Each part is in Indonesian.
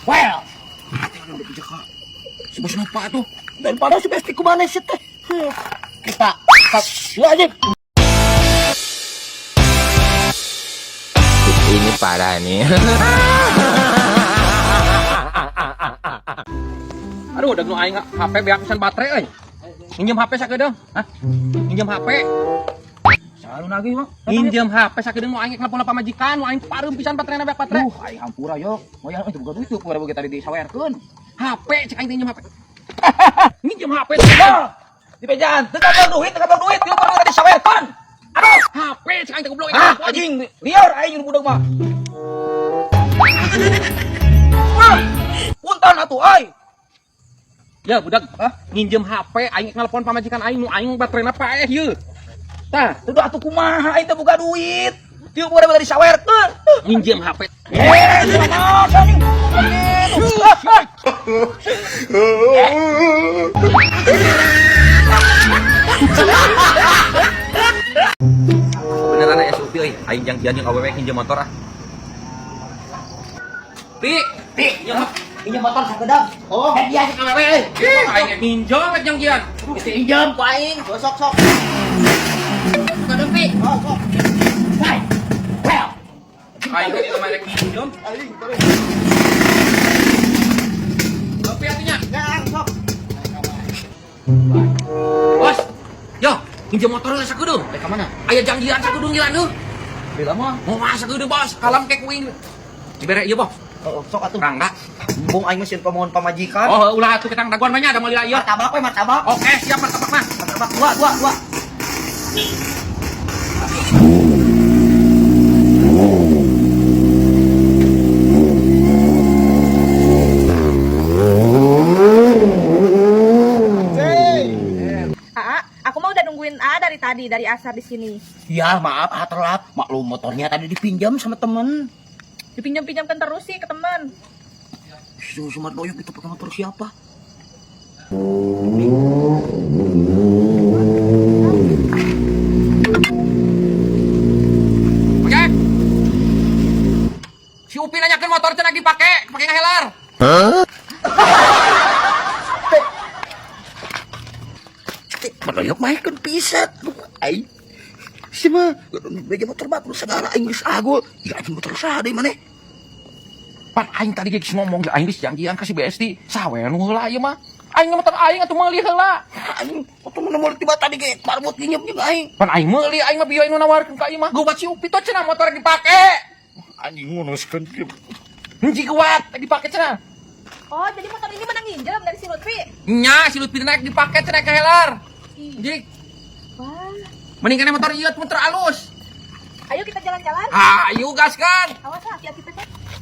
Well, tingnan mo ka. Si Bos Napa tuh. Daripada si Besti kumana sih teh. Kita wajib. Ini parah nih. Aduh, udah aing HP beak pisan baterai euy. Minjem HP sakedeung. Hah? Minjem HP. Salu lagi, Bang. Minjem HP sakedeung nu aing nelpon pamajikan, nu aing pareum pisan baterainya beak baterai. Aing hampura yok. Moyang itu bukan itu kumaha begitu tadi disawerkeun. HP cek aing minjem HP. Minjem HP. Di pejahan, teu duit, yuk pernah disawerkeun. Aduh, HP cek aing teh goblok. anjing liar aing budak mah. Punten atuh ai. Ya budak, minjem HP aing nelpon pamajikan aing nu aing baterainya paeh ieu. Tah, Teu atuh kumaha aing teh boga duit. Teu pernah disawerkeun. minjem HP. Sama anjing. Beneran ya SUP euy, aing janjian jeung awewe minjem motor ah. Pi, Pinjam motor sakedap. Oh, dia sih awewe euy. aing minjem rek janjian. Pinjam ku aing. Sok. Kadang Pi, Oh, sok. Hai. Well. aing teh mah rek minjem. Aing, Tapi artinya, Yang sok. bos, yo, minjem motor lah sakedeung. Ke mana? Aya janjian sakedeung jalan tuh. Bila mah. Mau masak sakedeung bos, kalam kek kuing. Dibere ieu bos. Oh, sok atuh. Rangga. Bung aing mesin pemohon pamajikan. Oh, ulah atuh kita daguan banyak ada mau lihat ieu. Martabak we, martabak. Oke, siap martabak mah. Martabak dua. Aku mau udah nungguin A dari tadi, dari Asar di sini. Ya, maaf, telat. Maklum motornya tadi dipinjam sama temen. Dipinjam-pinjamkan terus sih ke teman. Sumat boyok itu pakai motor siapa? Oke. Si Upi nanyakeun motor teh lagi dipake ngahelar. Boyok mah kan pisat. Aing. Si mah bege motor batur segala aing geus agul. Ya aing motor saha deui maneh? Pan aing tadi geus ngomong aing geus janjian ka si Besti. Sawer nu heula ieu mah. Aing motor aing atuh meuli heula. Aing motor meuli tiba tadi ge marbot nginjem jeung aing. Pan aing meuli aing mah bieu aing nu nawarkeun ka ieu mah. Gobat si Upi tuh cenah motor dipake. Anjing ngunuskeun kieu. Henteu kuat dipake cenah. Oh, jadi motor ini menang nginjem dari si Lutfi. Nya si Lutfi naik dipake cenah ka helar. Jadi Wah, mendingan motor ieu motor alus. ayo kita jalan-jalan. Ayo gaskan. Awas hati-hati teh.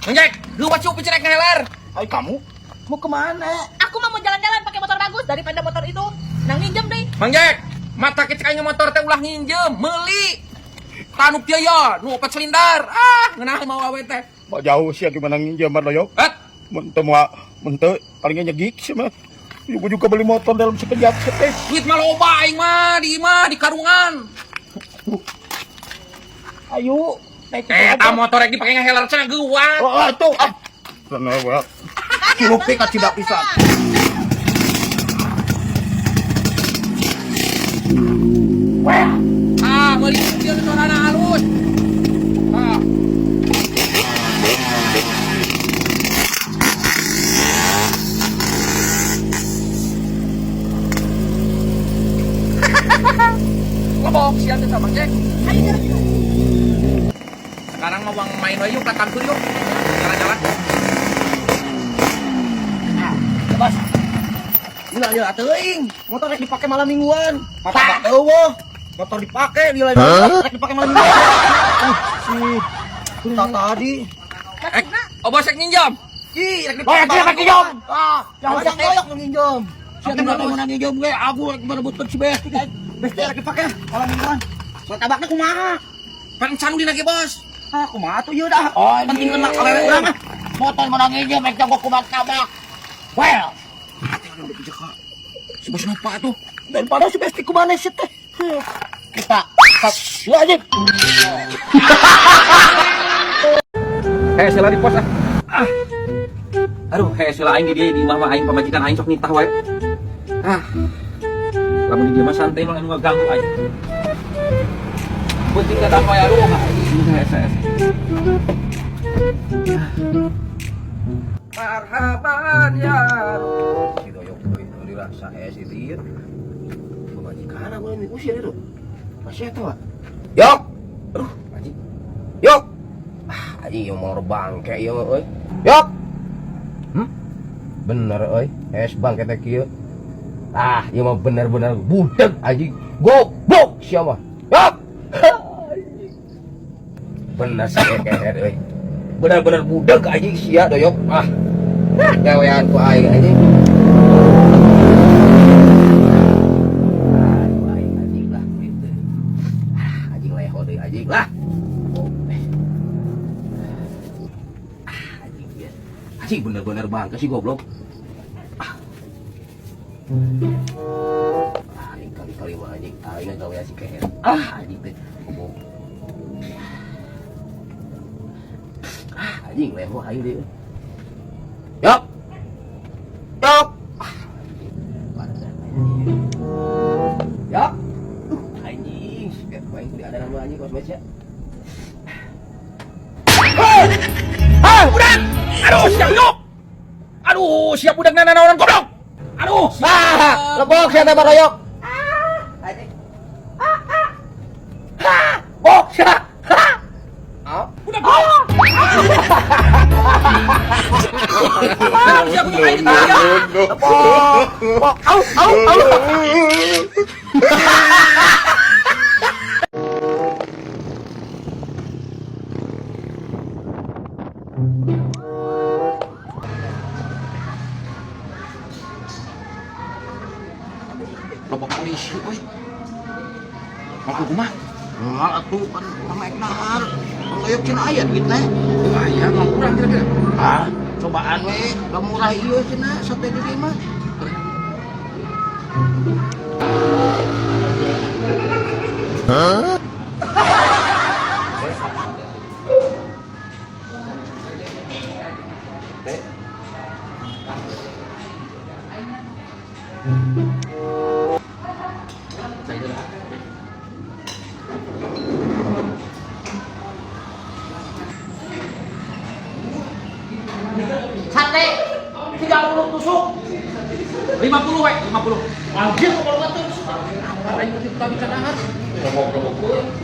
Menjek, gobat si Upi cenah ka helar. Ai kamu mau kemana? Aku mah mau jalan-jalan pakai motor bagus daripada motor itu. Nang nginjem deh. Mang Jack, mata kita aing motor teh ulah nginjem, meuli. Tanuk dia ya, nu 4 silindar. Ah, ngeunah mau awe teh. Mau jauh sih gimana nginjam doyok. Het, Mente palingnya nyegik sih mah. Ibu juga beli motor dalam sekejap teh. duit mah loba aing mah di karungan. Ayo, naik Eta motor rek dipake ngahelar cenah geuwat. Oh, tuh. Sana wa. Kilupi ka cidak pisan. Ah, meuli dia motorana halus. Ah. Lobok siap teh Mang Jack. Ayo jalan. Sekarang mau main we yuk ke kantor yuk. Jalan-jalan. Bos. Lila teuing. Motor rek dipake malam mingguan. Martabak eueuh. Motor dipake lila rek dipake malam mingguan. Si tadi. Oh bos rek nginjam. Ih, rek Oh, dipake. rek nginjam. Ah, jangan koyok nginjam. Siapa mau nginjam ge aku rek berebutkeun si Besti kan. Besti rek dipake malam mingguan. Martabakna kumaha? Pan canu dina ge bos. Ah, kumaha tuh ieu dah. Penting kena awewe urang mah. Motor menang nginjam rek jago ku martabak. Well. Si Bos Napa tuh. Daripada si Besti kumana sih teh. Kita wajib. Sela di pos ah. Aduh, kayak sila aing di dia di imah mah aing pamajikan aing sok nitah wae. Ah. Lamun di dia mah santai mah anu ngaganggu aing. Penting kata apa ya aduh, aing saya. Marhaban ya. Si doyok itu dirasa si dia. Pemajikan aku ini usir itu. Masih itu, Pak. Yok. Aduh, anjing. Yok. Ah, anjing yang mau bangke ieu mah euy. Yok. Bener euy, es bangke teh kieu. Ah, ieu mah bener-bener budeg anjing. Goblok sia mah. Yok. Bener sih keher euy. Bener-bener budeg anjing sia doyok. Ah. Gawean ku aing anjing. Anjing lah gitu. Anjing leho deui anjing lah. Anjing dia. Anjing bener-bener bangke sih goblok. Aing kali-kali mah anjing aing gawean si keher. Anjing teh goblok. Anjing leho aing deui. Yok. Yok. Yok. Anjing, sikat main tidak ada nama anjing kos baca. Budak! Aduh, siap yuk! Aduh, siap budak nana orang goblok! Aduh, Lebok sia teh baroyok. Anjing. Bok sia. budak! Siap budak aing ya. Bok, au. Lobok polisi, euy. Aku kumaha? Enggak atuh kan pamaek nahar. Ngayok cenah aya duit teh. Aya mah kurang kira-kira. Ah, cobaan we, gak murah ieu cenah sate di mah. Sate 30 tusuk. 50 we, 50. Anjir kalau ngatur. Aing mesti kita bicara dahar.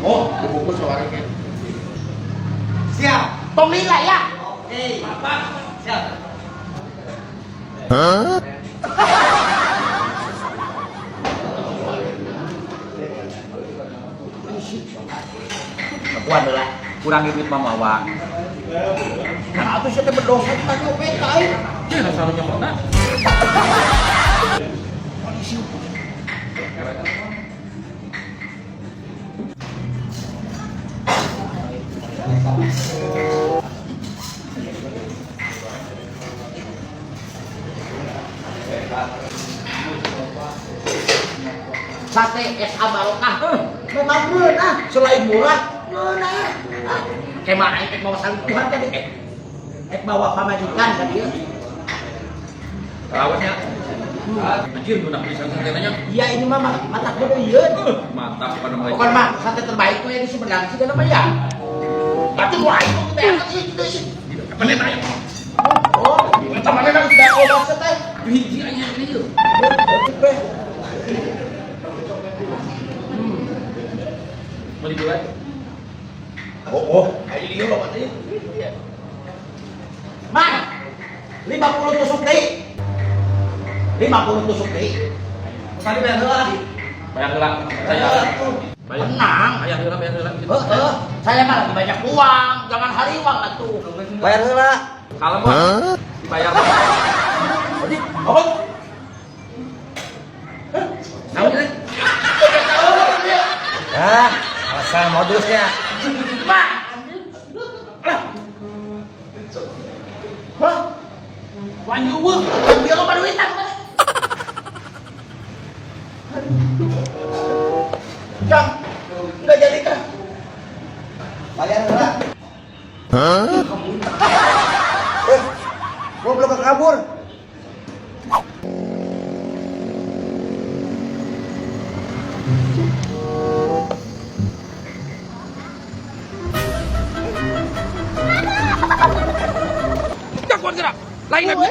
Oh, bubuk sawari ke. Siap. Tong lila ya. Kuat lah. Kurangi duit mama wa. Nah, atuh sia teh berdosa kita nyopet ka aing. Jangan selalu nyomotna. Sate SA barokah. Memang beun selain murah, beunah. Kemah aing ek bawa salikuhan tadi. Ek bawa pamajikan ka dieu. Rawatnya. Anjir, udah beli santenanya. Iya ini mah mata kudu ieun. Mantap pada mulai. Bukan mah sate terbaik tuh yang di Sumedang sih kenapa ya? Berarti mulai itu kita angkat ini. Penet aja. Oh, temannya kan sudah obat setai. Hiji aja ini yuk. Mau dijual? Oh, ayo dia loh katanya. Mang, 50 tusuk deui. 50 tusuk deui. Tadi bayar heula. Bayar heula. Saya bayar. Tenang. Bayar heula, bayar heula. Saya mah lagi banyak uang, jangan hariwang atuh. Bayar heula. Kalau mau dibayar. Apa? Tahu kan? Ah, asal modusnya. Mang. Hah? Wanyu weuh, dia lo duitan kan? Jam, enggak jadi kan? Bayar heula. Goblok kabur. Jagoan gerak. Lain lagi.